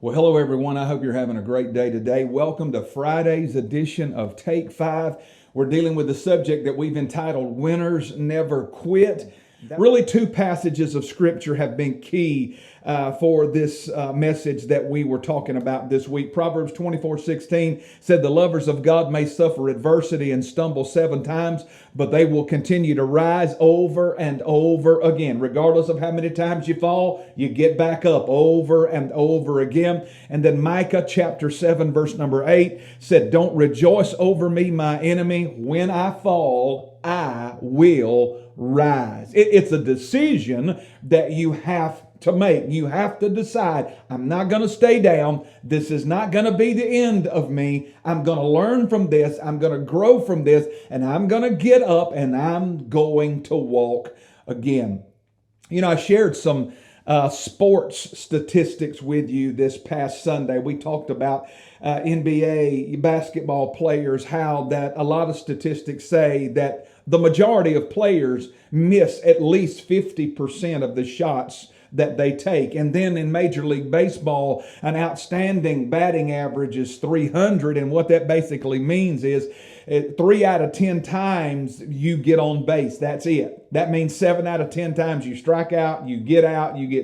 Well, hello everyone. I hope you're having a great day today. Welcome to Friday's edition of Take 5. We're dealing with the subject that we've entitled Winners Never Quit. Really, two passages of Scripture have been key for this message that we were talking about this week. Proverbs 24:16 said, "The lovers of God may suffer adversity and stumble 7 times, but they will continue to rise over and over again. Regardless of how many times you fall, you get back up over and over again." And then Micah chapter 7, verse number 8 said, "Don't rejoice over me, my enemy. When I fall, I will rise." It's a decision that you have to make. You have to decide, I'm not going to stay down. This is not going to be the end of me. I'm going to learn from this. I'm going to grow from this, and I'm going to get up and I'm going to walk again. You know, I shared some sports statistics with you this past Sunday. We talked about NBA basketball players, how that a lot of statistics say that the majority of players miss at least 50% of the shots that they take. And then in Major League Baseball, an outstanding batting average is 300. And what that basically means is 3 out of 10 times you get on base. That's it. That means 7 out of 10 times you strike out, you get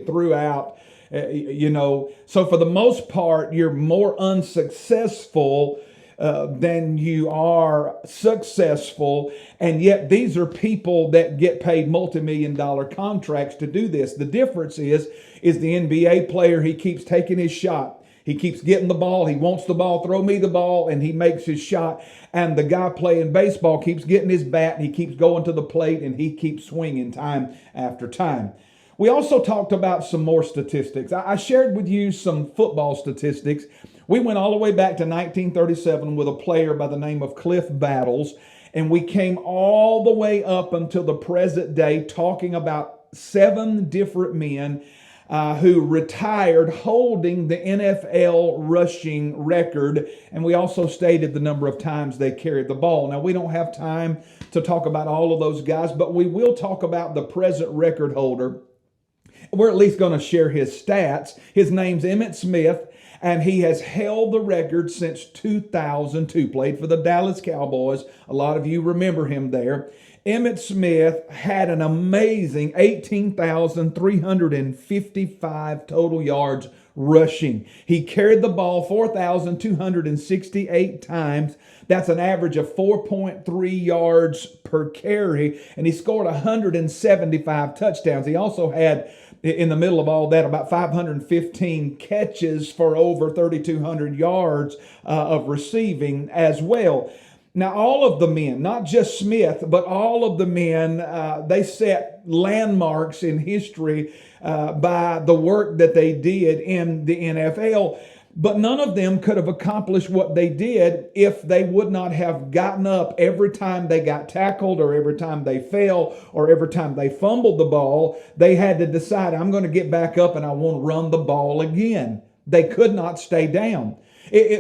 through out. So for the most part, you're more unsuccessful than you are successful. And yet these are people that get paid multi-million-dollar contracts to do this. The difference is the NBA player, he keeps taking his shot. He keeps getting the ball. He wants the ball. Throw me the ball. And he makes his shot. And the guy playing baseball keeps getting his bat. And he keeps going to the plate. And he keeps swinging time after time. We also talked about some more statistics. I shared with you some football statistics. We went all the way back to 1937 with a player by the name of Cliff Battles. And we came all the way up until the present day talking about 7 different men who retired holding the NFL rushing record. And we also stated the number of times they carried the ball. Now, we don't have time to talk about all of those guys, but we will talk about the present record holder. We're at least going to share his stats. His name's Emmitt Smith, and he has held the record since 2002. Played for the Dallas Cowboys. A lot of you remember him there. Emmitt Smith had an amazing 18,355 total yards rushing. He carried the ball 4,268 times. That's an average of 4.3 yards per carry. And he scored 175 touchdowns. He also had, in the middle of all that, about 515 catches for over 3,200 yards of receiving as well. Now, all of the men, not just Smith, but all of the men, they set landmarks in history by the work that they did in the NFL. But none of them could have accomplished what they did if they would not have gotten up every time they got tackled, or every time they fell, or every time they fumbled the ball. They had to decide, I'm going to get back up and I want to run the ball again. They could not stay down.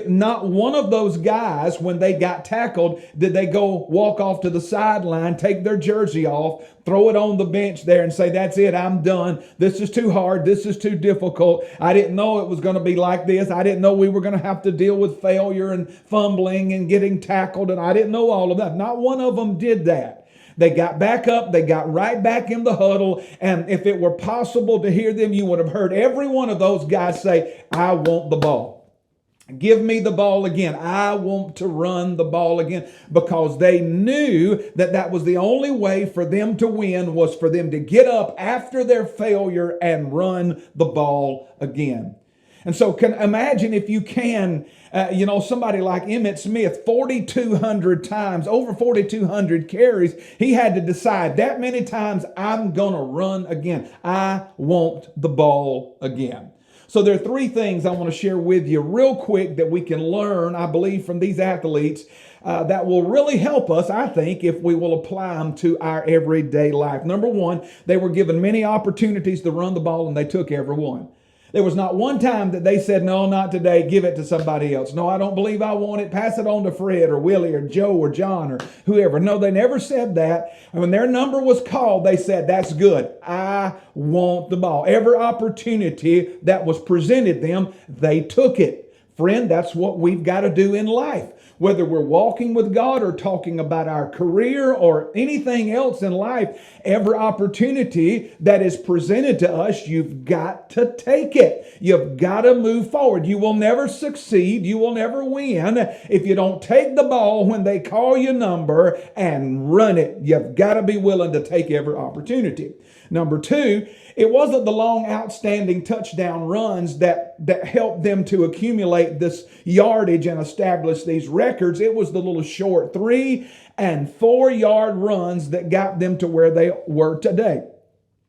Not one of those guys, when they got tackled, did they go walk off to the sideline, take their jersey off, throw it on the bench there and say, that's it, I'm done. This is too hard. This is too difficult. I didn't know it was going to be like this. I didn't know we were going to have to deal with failure and fumbling and getting tackled. And I didn't know all of that. Not one of them did that. They got back up. They got right back in the huddle. And if it were possible to hear them, you would have heard every one of those guys say, I want the ball. Give me the ball again. I want to run the ball again, because they knew that that was the only way for them to win, was for them to get up after their failure and run the ball again. And so imagine, if you can, somebody like Emmitt Smith, 4,200 times, over 4,200 carries, he had to decide that many times, I'm going to run again. I want the ball again. So there are 3 things I want to share with you real quick that we can learn, I believe, from these athletes that will really help us, I think, if we will apply them to our everyday life. Number 1, they were given many opportunities to run the ball, and they took every one. There was not one time that they said, no, not today, give it to somebody else. No, I don't believe I want it. Pass it on to Fred or Willie or Joe or John or whoever. No, they never said that. And when their number was called, they said, that's good. I want the ball. Every opportunity that was presented them, they took it. Friend, that's what we've got to do in life. Whether we're walking with God or talking about our career or anything else in life, every opportunity that is presented to us, you've got to take it. You've got to move forward. You will never succeed. You will never win if you don't take the ball when they call your number and run it. You've got to be willing to take every opportunity. Number two, it wasn't the long outstanding touchdown runs that helped them to accumulate this yardage and establish these records. It was the little short 3 and 4 yard runs that got them to where they were today.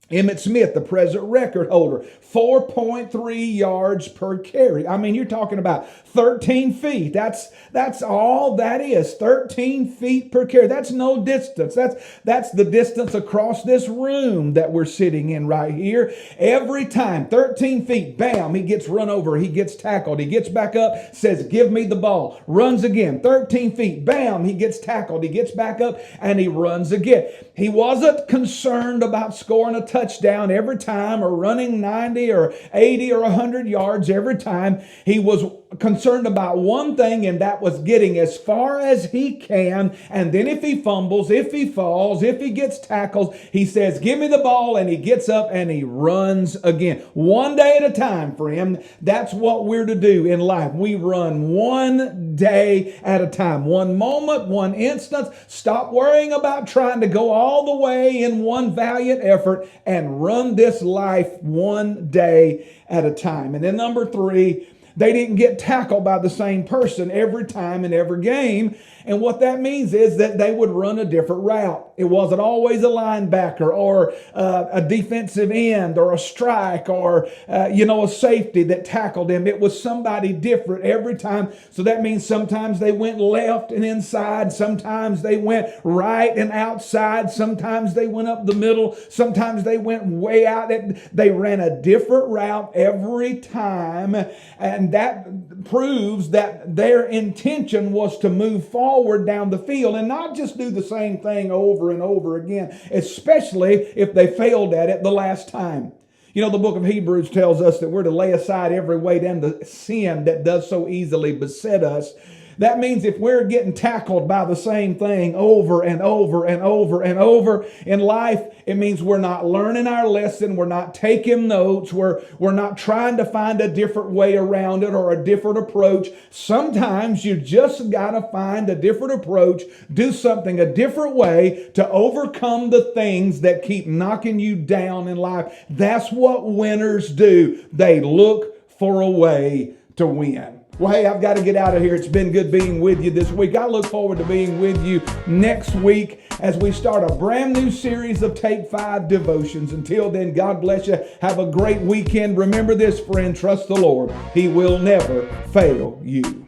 Emmitt Smith, the present record holder, 4.3 yards per carry. I mean, you're talking about 13 feet. That's all that is, 13 feet per carry. That's no distance. That's the distance across this room that we're sitting in right here. Every time, 13 feet, bam, he gets run over, he gets tackled, he gets back up, says, give me the ball, runs again, 13 feet, bam, he gets tackled, he gets back up, and he runs again. He wasn't concerned about scoring a touchdown every time or running 90 or 80 or 100 yards every time. He was concerned about one thing, and that was getting as far as he can. And then if he fumbles, if he falls, if he gets tackled, he says, give me the ball, and he gets up and he runs again. One day at a time, friend. That's what we're to do in life. We run one day at a time, one moment, one instance. Stop worrying about trying to go all the way in one valiant effort and run this life one day at a time. And then number 3, they didn't get tackled by the same person every time in every game. And what that means is that they would run a different route. It wasn't always a linebacker or a defensive end or a strike or, a safety that tackled him. It was somebody different every time. So that means sometimes they went left and inside. Sometimes they went right and outside. Sometimes they went up the middle. Sometimes they went way out. They ran a different route every time. And that proves that their intention was to move forward down the field and not just do the same thing over and over again, especially if they failed at it the last time. You know, the book of Hebrews tells us that we're to lay aside every weight and the sin that does so easily beset us. That means if we're getting tackled by the same thing over and over and over and over in life, it means we're not learning our lesson. We're not taking notes. We're not trying to find a different way around it or a different approach. Sometimes you just got to find a different approach, do something a different way to overcome the things that keep knocking you down in life. That's what winners do. They look for a way to win. Well, hey, I've got to get out of here. It's been good being with you this week. I look forward to being with you next week as we start a brand new series of Take 5 devotions. Until then, God bless you. Have a great weekend. Remember this, friend. Trust the Lord. He will never fail you.